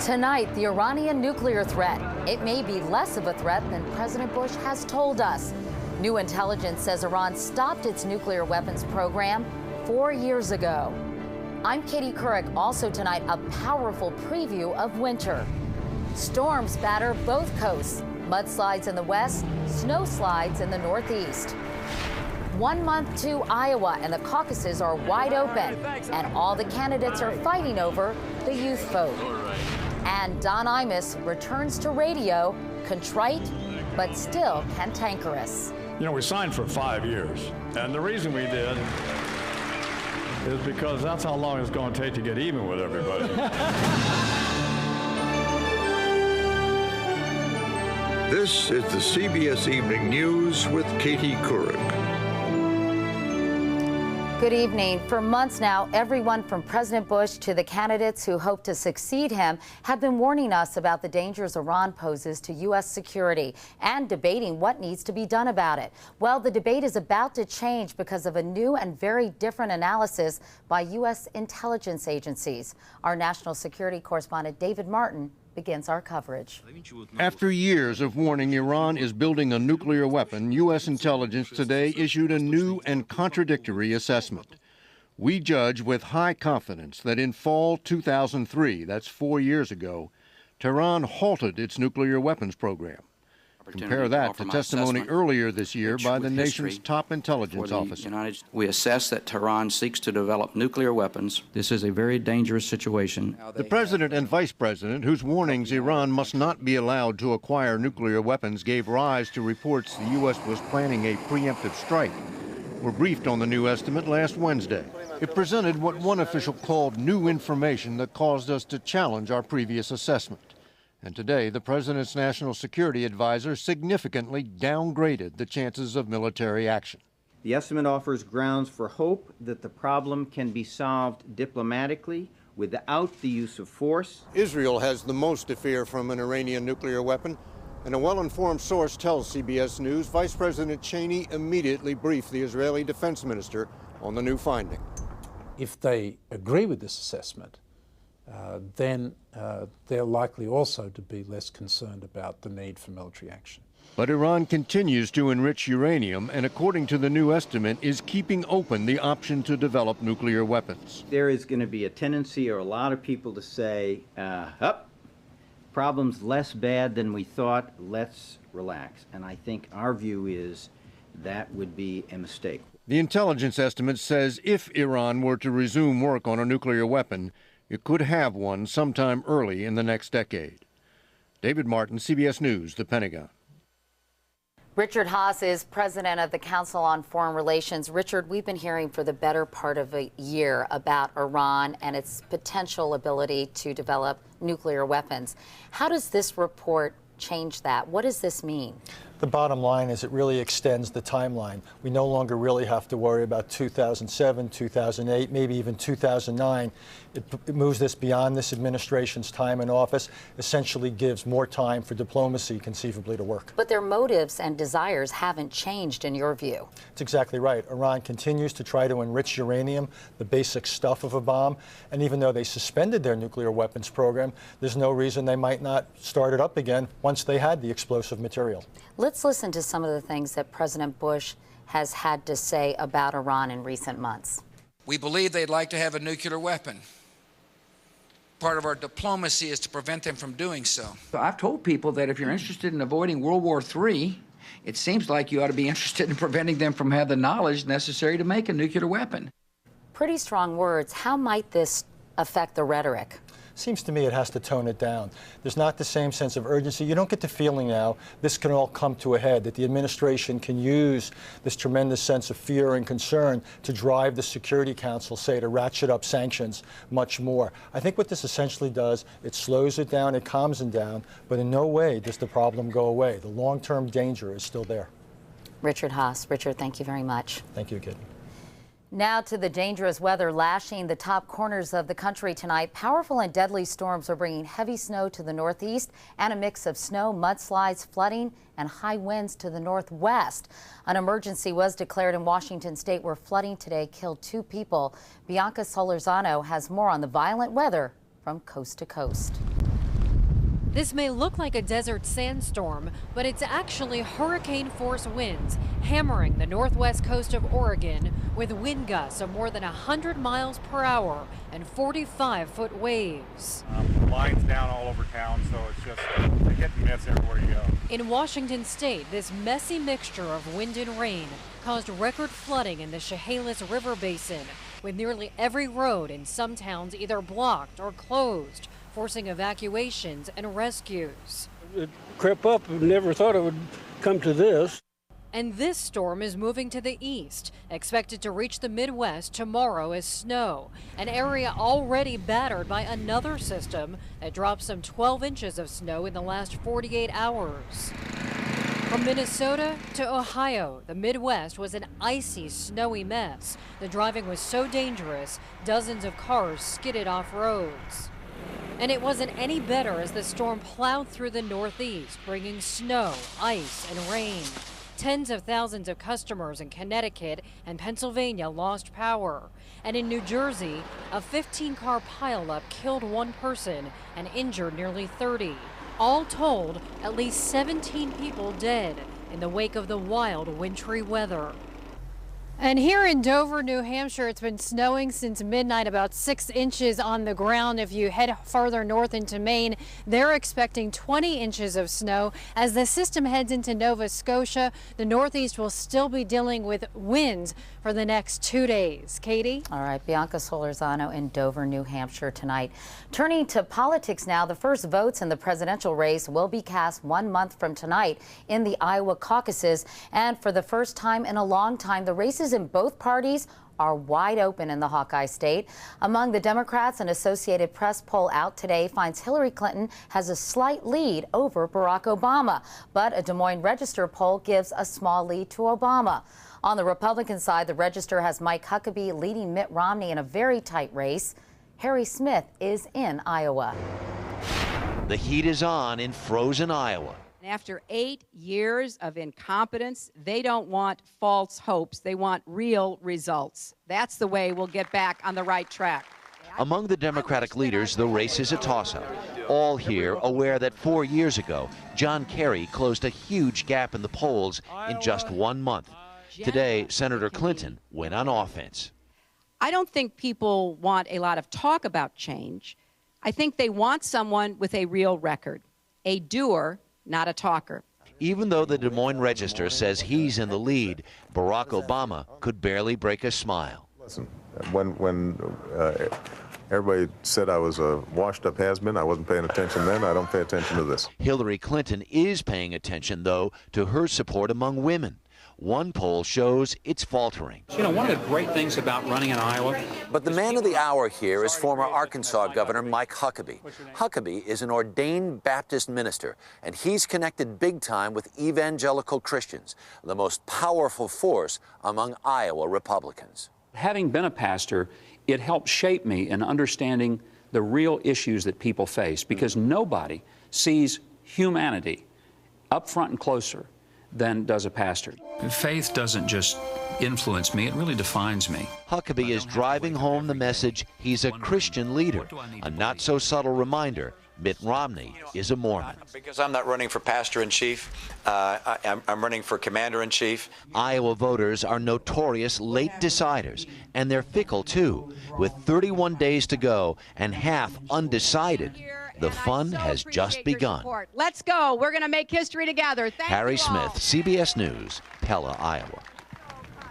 Tonight, the Iranian nuclear threat. It may be less of a threat than President Bush has told us. New intelligence says Iran stopped its nuclear weapons program 4 years ago. I'm Katie Couric. Also tonight, a powerful preview of winter. Storms batter both coasts. Mudslides in the west, snowslides in the northeast. 1 month to Iowa, and the caucuses are wide open, and all the candidates are fighting over the youth vote. And Don Imus returns to radio, contrite, but still cantankerous. You know, we signed for 5 years, and the reason we did is because that's how long it's going to take to get even with everybody. This is the CBS Evening News with Katie Couric. Good evening. For months now, everyone from President Bush to the candidates who hope to succeed him have been warning us about the dangers Iran poses to U.S. security and debating what needs to be done about it. Well, the debate is about to change because of a new and very different analysis by U.S. intelligence agencies. Our national security correspondent David Martin begins our coverage. After years of warning Iran is building a nuclear weapon, U.S. intelligence today issued a new and contradictory assessment. We judge with high confidence that in fall 2003, that's 4 years ago, Tehran halted its nuclear weapons program. Compare that to testimony earlier this year by the nation's top intelligence officer. We assess that Tehran seeks to develop nuclear weapons. This is a very dangerous situation. The president and vice president, whose warnings Iran must not be allowed to acquire nuclear weapons gave rise to reports the U.S. was planning a preemptive strike, were briefed on the new estimate last Wednesday. It presented what one official called new information that caused us to challenge our previous assessment. And today, the president's national security advisor significantly downgraded the chances of military action. The estimate offers grounds for hope that the problem can be solved diplomatically without the use of force. Israel has the most to fear from an Iranian nuclear weapon, and a well-informed source tells CBS News Vice President Cheney immediately briefed the Israeli defense minister on the new finding. If they agree with this assessment, then they're likely also to be less concerned about the need for military action. But Iran continues to enrich uranium and, according to the new estimate, is keeping open the option to develop nuclear weapons. There is going to be a tendency or a lot of people to say, problem's less bad than we thought, let's relax. And I think our view is that would be a mistake. The intelligence estimate says if Iran were to resume work on a nuclear weapon, it could have one sometime early in the next decade. David Martin, CBS News, The Pentagon. Richard Haass is president of the Council on Foreign Relations. Richard, we've been hearing for the better part of a year about Iran and its potential ability to develop nuclear weapons. How does this report change that? What does this mean? The bottom line is it really extends the timeline. We no longer really have to worry about 2007, 2008, maybe even 2009. It moves this beyond this administration's time in office, essentially gives more time for diplomacy conceivably to work. But their motives and desires haven't changed in your view. That's exactly right. Iran continues to try to enrich uranium, the basic stuff of a bomb, and even though they suspended their nuclear weapons program, there's no reason they might not start it up again once they had the explosive material. Let's listen to some of the things that President Bush has had to say about Iran in recent months. We believe they'd like to have a nuclear weapon. Part of our diplomacy is to prevent them from doing so. I've told people that if you're interested in avoiding World War III, it seems like you ought to be interested in preventing them from having the knowledge necessary to make a nuclear weapon. Pretty strong words. How might this affect the rhetoric? Seems to me it has to tone it down. There's not the same sense of urgency. You don't get the feeling now this can all come to a head, that the administration can use this tremendous sense of fear and concern to drive the Security Council, say, to ratchet up sanctions much more. I think what this essentially does, it slows it down, it calms them down, but in no way does the problem go away. The long-term danger is still there. Richard Haass. Richard, thank you very much. Thank you, Kid. Now to the dangerous weather lashing the top corners of the country tonight. Powerful and deadly storms are bringing heavy snow to the northeast and a mix of snow, mudslides, flooding, and high winds to the northwest. An emergency was declared in Washington state where flooding today killed 2 people. Bianca Solorzano has more on the violent weather from coast to coast. This may look like a desert sandstorm, but it's actually hurricane-force winds hammering the northwest coast of Oregon with wind gusts of more than 100 miles per hour and 45-foot waves. Lines down all over town, so it's just a hit and miss everywhere you go. In Washington state, this messy mixture of wind and rain caused record flooding in the Chehalis River Basin, with nearly every road in some towns either blocked or closed, forcing evacuations and rescues. It crept up, never thought it would come to this. And this storm is moving to the east, expected to reach the Midwest tomorrow as snow, an area already battered by another system that dropped some 12 inches of snow in the last 48 hours. From Minnesota to Ohio, the Midwest was an icy, snowy mess. The driving was so dangerous, dozens of cars skidded off roads. And it wasn't any better as the storm plowed through the Northeast, bringing snow, ice, and rain. Tens of thousands of customers in Connecticut and Pennsylvania lost power. And in New Jersey, a 15-car pileup killed one person and injured nearly 30. All told, at least 17 people dead in the wake of the wild, wintry weather. And here in Dover, New Hampshire, it's been snowing since midnight, about 6 inches on the ground. If you head farther north into Maine, they're expecting 20 inches of snow. As the system heads into Nova Scotia, the Northeast will still be dealing with winds for the next 2 days. Katie? All right, Bianca Solorzano in Dover, New Hampshire tonight. Turning to politics now, the first votes in the presidential race will be cast 1 month from tonight in the Iowa caucuses. And for the first time in a long time, the races in both parties are wide open in the Hawkeye state. Among the Democrats, an Associated Press poll out today finds Hillary Clinton has a slight lead over Barack Obama, but a Des Moines Register poll gives a small lead to Obama. On the Republican side, the Register has Mike Huckabee leading Mitt Romney in a very tight race. Harry Smith is in Iowa. The heat is on in frozen Iowa. After 8 years of incompetence, they don't want false hopes. They want real results. That's the way we'll get back on the right track. Among the Democratic leaders, the race is a toss-up. All here aware that 4 years ago, John Kerry closed a huge gap in the polls in just 1 month. Today, Senator Clinton went on offense. I don't think people want a lot of talk about change. I think they want someone with a real record, a doer, not a talker. Even though the Des Moines Register says he's in the lead, Barack Obama could barely break a smile. Listen, when everybody said I was a washed-up has-been, I wasn't paying attention then. I don't pay attention to this. Hillary Clinton is paying attention, though, to her support among women. One poll shows it's faltering. You know, one of the great things about running in Iowa. But the man of the hour here is former Arkansas Governor Mike Huckabee. Huckabee is an ordained Baptist minister, and he's connected big time with evangelical Christians, the most powerful force among Iowa Republicans. Having been a pastor, it helped shape me in understanding the real issues that people face, because nobody sees humanity up front and closer than does a pastor. Faith doesn't just influence me, it really defines me. Huckabee is driving home the message he's a Christian leader, a not-so-subtle reminder Mitt Romney is a Mormon. Because I'm not running for pastor-in-chief, I'm running for commander-in-chief. Iowa voters are notorious late deciders, and they're fickle, too. With 31 days to go and half undecided, the fun has just begun. Let's go. We're going to make history together. Harry Smith, CBS News, Pella, Iowa.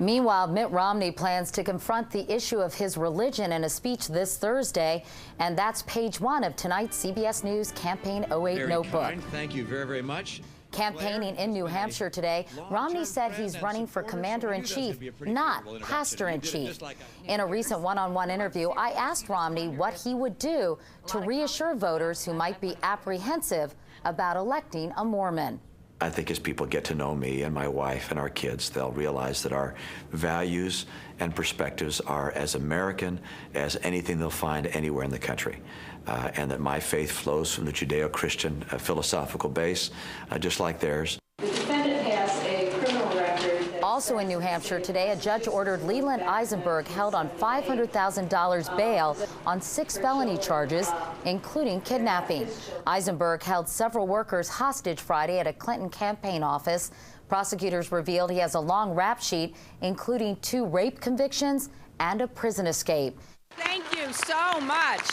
Meanwhile, Mitt Romney plans to confront the issue of his religion in a speech this Thursday, and that's page 1 of tonight's CBS News Campaign 08 notebook. Kind. Thank you very, very much. Campaigning in New Hampshire today, Romney said he's running for commander-in-chief, not pastor-in-chief. In a recent one-on-one interview, I asked Romney what he would do to reassure voters who might be apprehensive about electing a Mormon. I think as people get to know me and my wife and our kids, they'll realize that our values and perspectives are as American as anything they'll find anywhere in the country, and that my faith flows from the Judeo-Christian philosophical base, just like theirs. The defendant has a criminal record. Also in New Hampshire today, a judge ordered Leland Eisenberg held on $500,000 bail on 6 felony charges, including kidnapping. Eisenberg held several workers hostage Friday at a Clinton campaign office. Prosecutors revealed he has a long rap sheet, including 2 rape convictions and a prison escape. Thank you so much.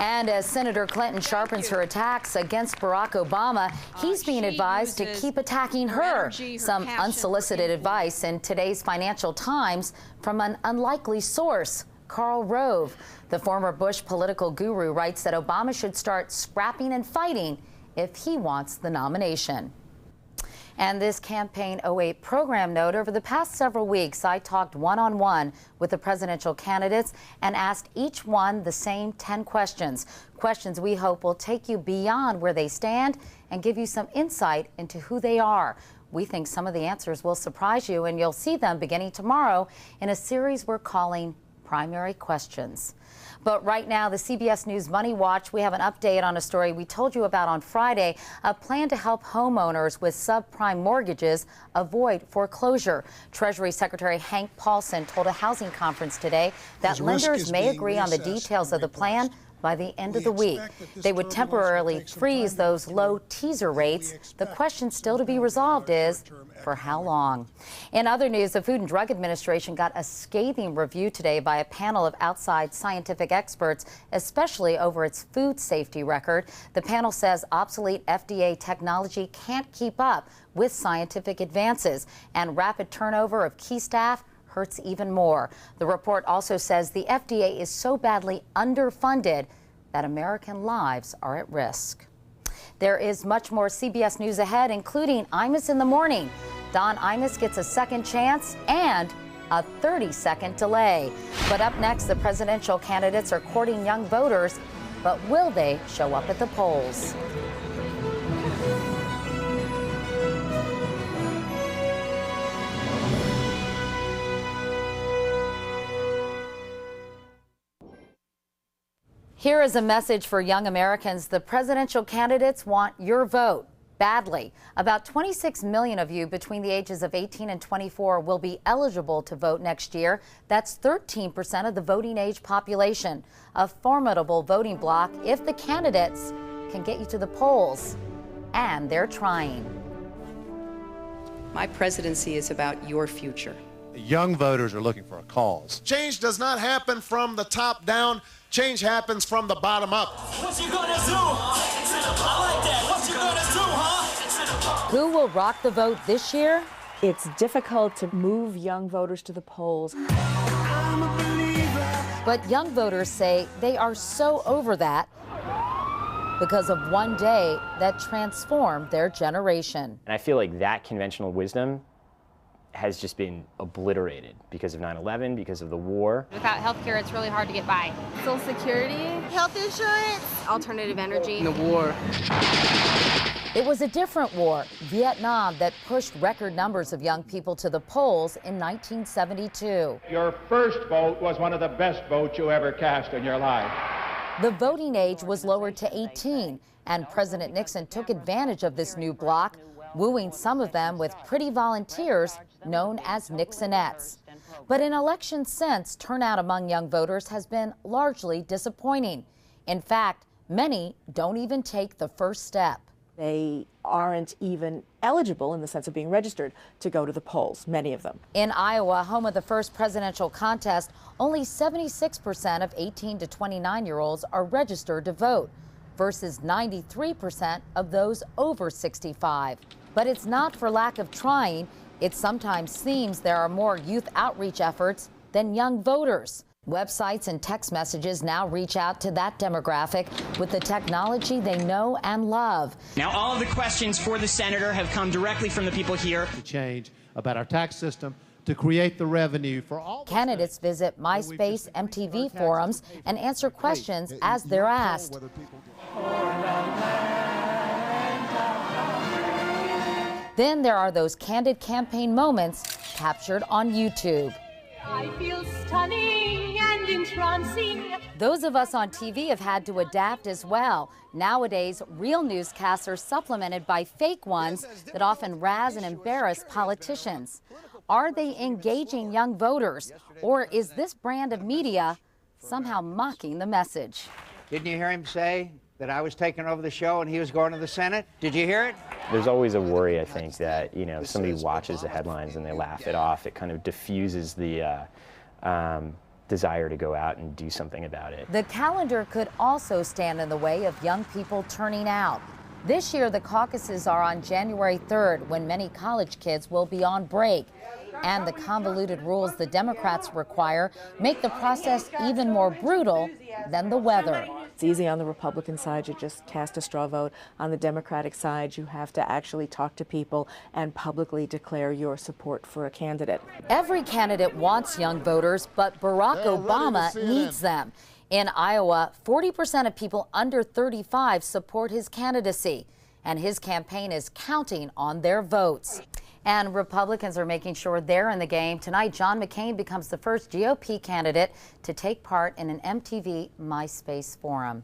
And as Senator Clinton sharpens her attacks against Barack Obama, he's being advised to keep attacking her. Some unsolicited advice in today's Financial Times from an unlikely source, Karl Rove. The former Bush political guru writes that Obama should start scrapping and fighting if he wants the nomination. And this Campaign 08 program note, over the past several weeks, I talked one-on-one with the presidential candidates and asked each one the same 10 questions. Questions we hope will take you beyond where they stand and give you some insight into who they are. We think some of the answers will surprise you, and you'll see them beginning tomorrow in a series we're calling Primary Questions. But right now, the CBS News Money Watch, we have an update on a story we told you about on Friday, a plan to help homeowners with subprime mortgages avoid foreclosure. Treasury Secretary Hank Paulson told a housing conference today that lenders may agree on the details of the plan by the end of the week. They would temporarily freeze those low teaser rates. The question still to be resolved is, for how long? In other news, the Food and Drug Administration got a scathing review today by a panel of outside scientific experts, especially over its food safety record. The panel says obsolete FDA technology can't keep up with scientific advances, and rapid turnover of key staff hurts even more. The report also says the FDA is so badly underfunded that American lives are at risk. There is much more CBS News ahead, including Imus in the Morning. Don Imus gets a second chance and a 30-second delay. But up next, the presidential candidates are courting young voters, but will they show up at the polls? Here is a message for young Americans. The presidential candidates want your vote badly. About 26 million of you between the ages of 18 and 24 will be eligible to vote next year. That's 13% of the voting age population. A formidable voting bloc if the candidates can get you to the polls. And they're trying. My presidency is about your future. Young voters are looking for a cause. Change does not happen from the top down. Change happens from the bottom up. What you gonna do? I like that. What you gonna do, huh? Who will rock the vote this year? It's difficult to move young voters to the polls. But young voters say they are so over that because of one day that transformed their generation. And I feel like that conventional wisdom has just been obliterated because of 9/11, because of the war. Without health care, it's really hard to get by. Social Security, health insurance, alternative energy. The war. It was a different war, Vietnam, that pushed record numbers of young people to the polls in 1972. Your first vote was one of the best votes you ever cast in your life. The voting age was lowered to 18, and President Nixon took advantage of this new bloc, wooing some of them with pretty volunteers known as Nixonettes. But in elections since, turnout among young voters has been largely disappointing. In fact, many don't even take the first step. They aren't even eligible in the sense of being registered to go to the polls, many of them. In Iowa, home of the first presidential contest, only 76% of 18 to 29-year-olds are registered to vote, versus 93% of those over 65. But it's not for lack of trying. It sometimes seems there are more youth outreach efforts than young voters. Websites and text messages now reach out to that demographic with the technology they know and love. Now, all of the questions for the senator have come directly from the people here. To change about our tax system, to create the revenue for all. Candidates visit MySpace, MTV forums and answer questions as they're asked. Then there are those candid campaign moments captured on YouTube. I feel stunning and entrancing. Those of us on TV have had to adapt as well. Nowadays, real newscasts are supplemented by fake ones that often razz and embarrass politicians. Are they engaging young voters, or is this brand of media somehow mocking the message? Didn't you hear him say that I was taking over the show and he was going to the Senate? Did you hear it? There's always a worry, I think, that, you know, somebody watches the headlines and they laugh it off. It kind of diffuses the desire to go out and do something about it. The calendar could also stand in the way of young people turning out. This year, the caucuses are on January 3rd, when many college kids will be on break. And the convoluted rules the Democrats require make the process even more brutal than the weather. It's easy on the Republican side. You just cast a straw vote. On the Democratic side, you have to actually talk to people and publicly declare your support for a candidate. Every candidate wants young voters, but Barack Obama needs them. In Iowa, 40% of people under 35 support his candidacy, and his campaign is counting on their votes. And Republicans are making sure they're in the game. Tonight, John McCain becomes the first GOP candidate to take part in an MTV MySpace forum.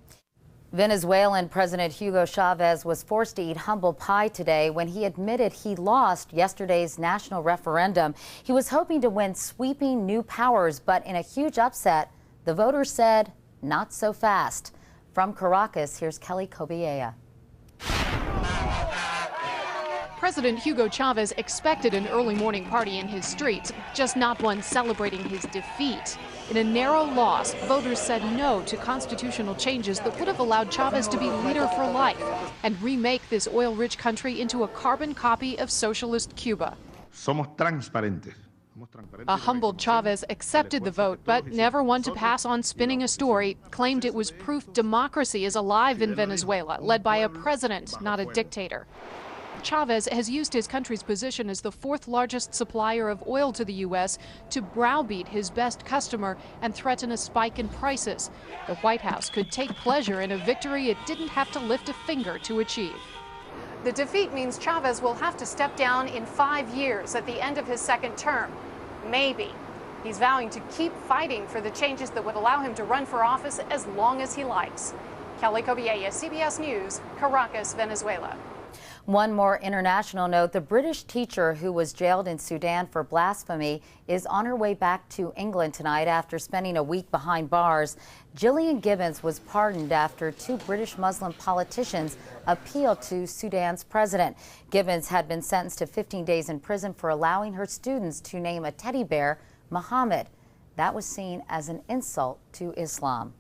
Venezuelan President Hugo Chavez was forced to eat humble pie today when he admitted he lost yesterday's national referendum. He was hoping to win sweeping new powers, but in a huge upset, the voters said, not so fast. From Caracas, here's Kelly Kobiella. President Hugo Chavez expected an early morning party in his streets, just not one celebrating his defeat. In a narrow loss, voters said no to constitutional changes that would have allowed Chavez to be leader for life and remake this oil-rich country into a carbon copy of socialist Cuba. Somos transparentes. A humbled Chavez accepted the vote, but never one to pass on spinning a story, claimed it was proof democracy is alive in Venezuela, led by a president, not a dictator. Chavez has used his country's position as the fourth largest supplier of oil to the U.S. to browbeat his best customer and threaten a spike in prices. The White House could take pleasure in a victory it didn't have to lift a finger to achieve. The defeat means Chavez will have to step down in 5 years at the end of his second term. Maybe. He's vowing to keep fighting for the changes that would allow him to run for office as long as he likes. Kelly Kobiella, CBS News, Caracas, Venezuela. One more international note. The British teacher who was jailed in Sudan for blasphemy is on her way back to England tonight after spending a week behind bars. Gillian Gibbons was pardoned after 2 British Muslim politicians appealed to Sudan's president. Gibbons had been sentenced to 15 days in prison for allowing her students to name a teddy bear Muhammad. That was seen as an insult to Islam.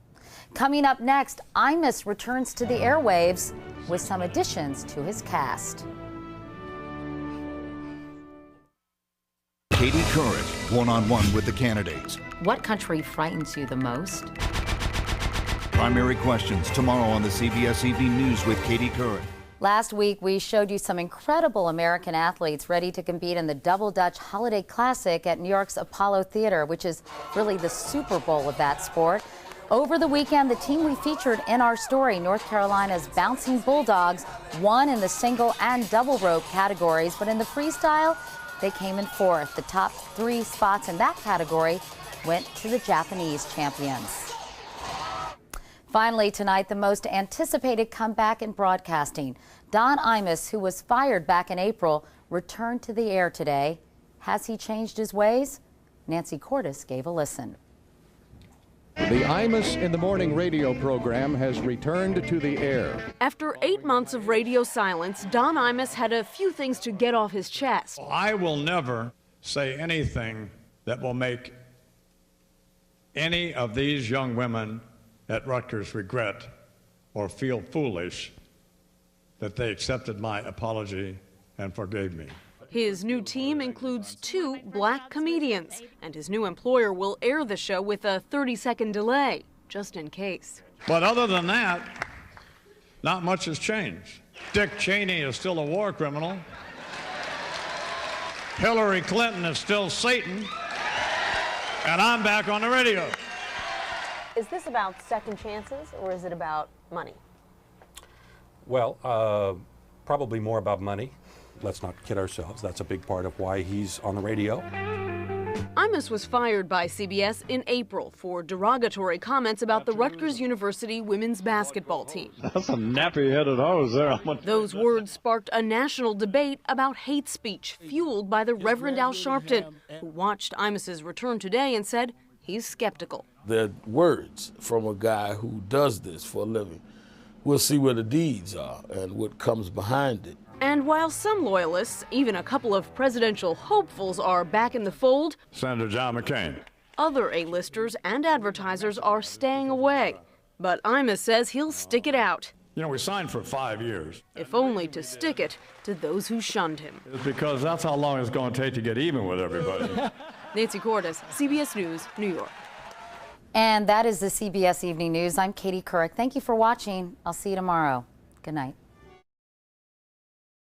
Coming up next, Imus returns to the airwaves with some additions to his cast. Katie Couric, one-on-one with the candidates. What country frightens you the most? Primary questions tomorrow on the CBS Evening News with Katie Couric. Last week, we showed you some incredible American athletes ready to compete in the Double Dutch Holiday Classic at New York's Apollo Theater, which is really the Super Bowl of that sport. Over the weekend, the team we featured in our story, North Carolina's Bouncing Bulldogs, won in the single and double rope categories, but in the freestyle, they came in 4th. The top 3 spots in that category went to the Japanese champions. Finally tonight, the most anticipated comeback in broadcasting. Don Imus, who was fired back in April, returned to the air today. Has he changed his ways? Nancy Cordes gave a listen. The Imus in the Morning radio program has returned to the air. After 8 months of radio silence, Don Imus had a few things to get off his chest. I will never say anything that will make any of these young women at Rutgers regret or feel foolish that they accepted my apology and forgave me. His new team includes 2 black comedians, and his new employer will air the show with a 30-second delay, just in case. But other than that, not much has changed. Dick Cheney is still a war criminal. Hillary Clinton is still Satan. And I'm back on the radio. Is this about second chances, or is it about money? Well, probably more about money. Let's not kid ourselves. That's a big part of why he's on the radio. Imus was fired by CBS in April for derogatory comments about the Rutgers University women's basketball team. That's a nappy-headed hose there. Those words sparked a national debate about hate speech fueled by the Reverend Al Sharpton, who watched Imus's return today and said he's skeptical. They're words from a guy who does this for a living. We'll see where the deeds are and what comes behind it. And while some loyalists, even a couple of presidential hopefuls, are back in the fold, Senator John McCain. Other A-listers and advertisers are staying away. But Imus says he'll stick it out. You know, we signed for 5 years. If only to stick it to those who shunned him. It's because that's how long it's going to take to get even with everybody. Nancy Cordes, CBS News, New York. And that is the CBS Evening News. I'm Katie Couric. Thank you for watching. I'll see you tomorrow. Good night.